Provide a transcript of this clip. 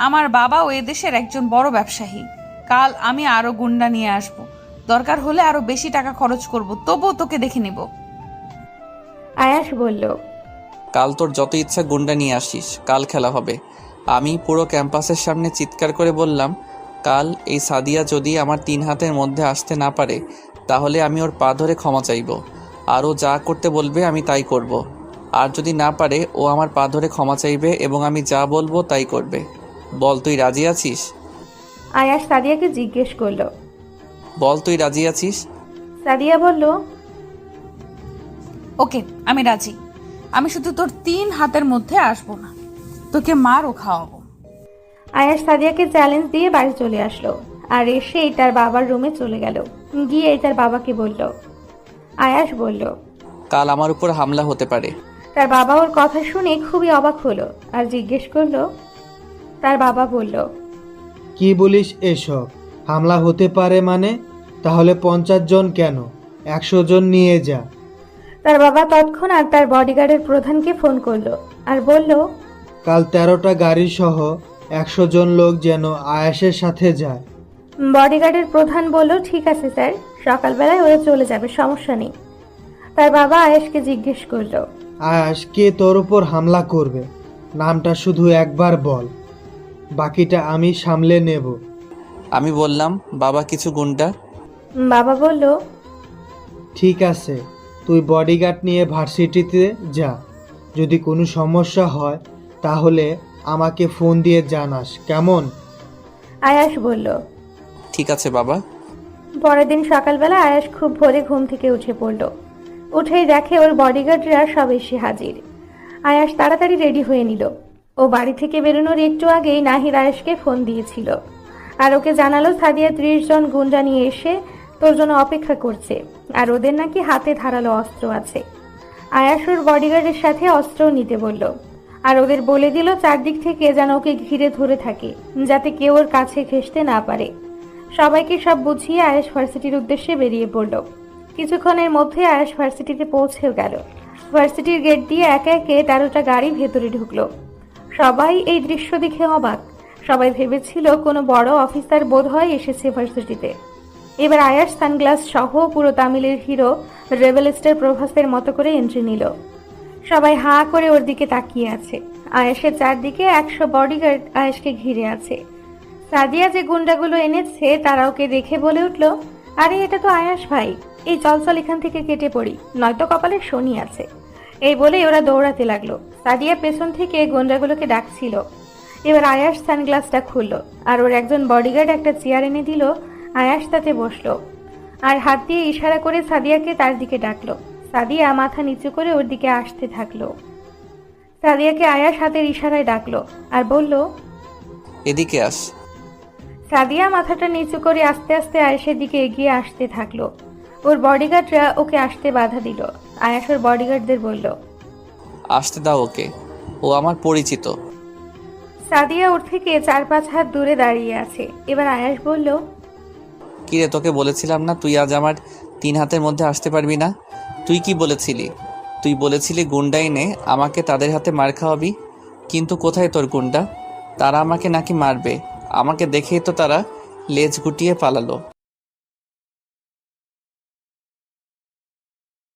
আমার বাবাও এদেশের একজন বড় ব্যবসায়ী। কাল আমি আরো গুন্ডা নিয়ে আসব, দরকার হলে আরো বেশি টাকা খরচ করব, তবুও তোকে দেখে নিব। আয়াস বলল, কাল তোর যত ইচ্ছা গুন্ডা নিয়ে আসিস, কাল খেলা হবে। আমি পুরো ক্যাম্পাসের সামনে চিৎকার করে বললাম, কাল এই সাদিয়া যদি আমার 3 হাতের মধ্যে আসতে না পারে তাহলে আমি ওর পা ধরে ক্ষমা চাইব, আর ও যা করতে বলবে আমি তাই করব। আর যদি না পারে ও আমার পা ধরে ক্ষমা চাইবে এবং আমি যা বলবো তাই করবে। বল তুই রাজি আছিস? আয়াস সাদিয়াকে জিজ্ঞেস করল। বল তুই রাজি আছিস? সাদিয়া বলল, ওকে, আমি রাজি। আমি শুধু তোর 3 হাতের মধ্যে আসবো না, তোকে মারও খাওয়াবো। আয়াস সাদিয়াকে চ্যালেঞ্জ দিয়ে বাড়ি চলে আসলো, আর এসেই তার বাবার রুমে চলে গেল। গিয়ে তার বাবাকে বলল। আয়াস বলল, কাল আমার উপর হামলা হতে পারে। তার বাবা ওর কথা শুনে খুবই অবাক হলো আর জিজ্ঞেস করলো। তার বাবা বলল, কি বলিস এসব? হামলা হতে পারে মানে? তাহলে 50 জন কেন, 100 জন নিয়ে যা। তার বাবা তৎক্ষণাৎ তার বডিগার্ডের প্রধানকে ফোন করলো আর বলল, কাল 13টা গাড়ি সহ 100 জন লোক যেন আয়াসের সাথে যায়। বডিগার্ডের প্রধান বলল, ঠিক আছে স্যার, সকালবেলায় ওরা চলে যাবে, সমস্যা নেই। তার বাবা আয়াসকে জিজ্ঞেস করলো, আয়াস কে তোর উপর হামলা করবে? নামটা শুধু একবার বল, বাকিটা আমি সামলে নেব। আমি বললাম, বাবা কিছু গুন্ডা। বাবা বলল, ঠিক আছে, তুই বডিগার্ড নিয়ে ভার্সিটিতে যা। যদি কোনো সমস্যা হয় তাহলে আমাকে ফোন দিয়ে জানাস, কেমন? আয়াস বলল। ঠিক আছে বাবা। পরের দিন সকালবেলা আয়াস খুব ভোরে ঘুম থেকে উঠে পড়ল। উঠেই দেখে ওর বডিগার্ডরা সব এসে হাজির। আয়াস তাড়াতাড়ি রেডি হয়ে নিল। ও বাড়ি থেকে বেরোনোর একটু আগেই নাহিদ আয়াসকে ফোন দিয়েছিল আর ওকে জানালো সাদিয়া 30 জন গুন্ডা নিয়ে এসে তোর জন্য অপেক্ষা করছে, আর ওদের নাকি হাতে ধারালো অস্ত্র আছে। আয়াস ওর বডিগার্ডের সাথে অস্ত্রও নিতে বলল, আর ওদের বলে দিল চারদিক থেকে যেন ওকে ঘিরে ধরে থাকে, যাতে কেউ ওর কাছে ঘেঁষতে না পারে। সবাইকে সব বুঝিয়ে আয়াস ভার্সিটির উদ্দেশ্যে বেরিয়ে পড়ল। কিছুক্ষণের মধ্যে আয়াস ভার্সিটিতে পৌঁছেও গেল। ভার্সিটির গেট দিয়ে একে একে 13টা গাড়ি ভেতরে ঢুকলো। সবাই এই দৃশ্য দেখে অবাক। সবাই ভেবেছিল কোনো বড় অফিসার বোধহয় এসেছে ভার্সিটিতে। এবার আয়াস সানগ্লাস সহ পুরো তামিলের হিরো রেবেল স্টার প্রভাসের মতো করে এন্ট্রি নিল। সবাই হাঁ করে ওর দিকে তাকিয়ে আছে। আয়াসের চারদিকে 100 বডিগার্ড আয়াসকে ঘিরে আছে। সাদিয়া যে গুন্ডাগুলো এনেছে তারা ওকে দেখে বলে উঠল, আরে এটা তো আয়াস ভাই, এই চল চল এখান থেকে কেটে পড়ি, নয়তো কপালে শনি আছে। এই বলেই ওরা দৌড়াতে লাগলো। সাদিয়া পেছন থেকে গুন্ডাগুলোকে ডাকছিল। এবার আয়াস সানগ্লাসটা খুললো আর ওর একজন বডিগার্ড একটা চেয়ার এনে দিল। আয়াস তাতে বসলো আর হাত দিয়ে ইশারা করে সাদিয়াকে তার দিকে ডাকলো। সাদিয়া মাথা নিচু করে ওর দিকে আসতে থাকলো। সাদিয়াকে আয়াস হাতের ইশারায় ডাকলো আর বলল, এদিকে আস। সাদিয়া মাথাটা নিচু করে আস্তে আস্তে আয়াসের দিকে এগিয়ে আসতে থাকলো। ওর বডিগার্ডরা ওকে আসতে বাধা দিল। আয়াস ওর বডিগার্ডদের বলল, আসতে দাও ওকে, ও আমার পরিচিত। সাদিয়া ওর থেকে 4-5 হাত দূরে দাঁড়িয়ে আছে। এবার আয়াস বলল, কিরে, তোকে বলেছিলাম না তুই আজ আমার 3 হাতের মধ্যে আসতে পারবি না? তুই কি বলেছিলি? তুই বলেছিলি গুন্ডা এনে আমাকে তাদের হাতে মার খাওয়াবি, কিন্তু কোথায় তোর গুন্ডা? তারা আমাকে নাকি মারবে? আমাকে দেখেই তো তারা লেজ গুটিয়ে পালালো।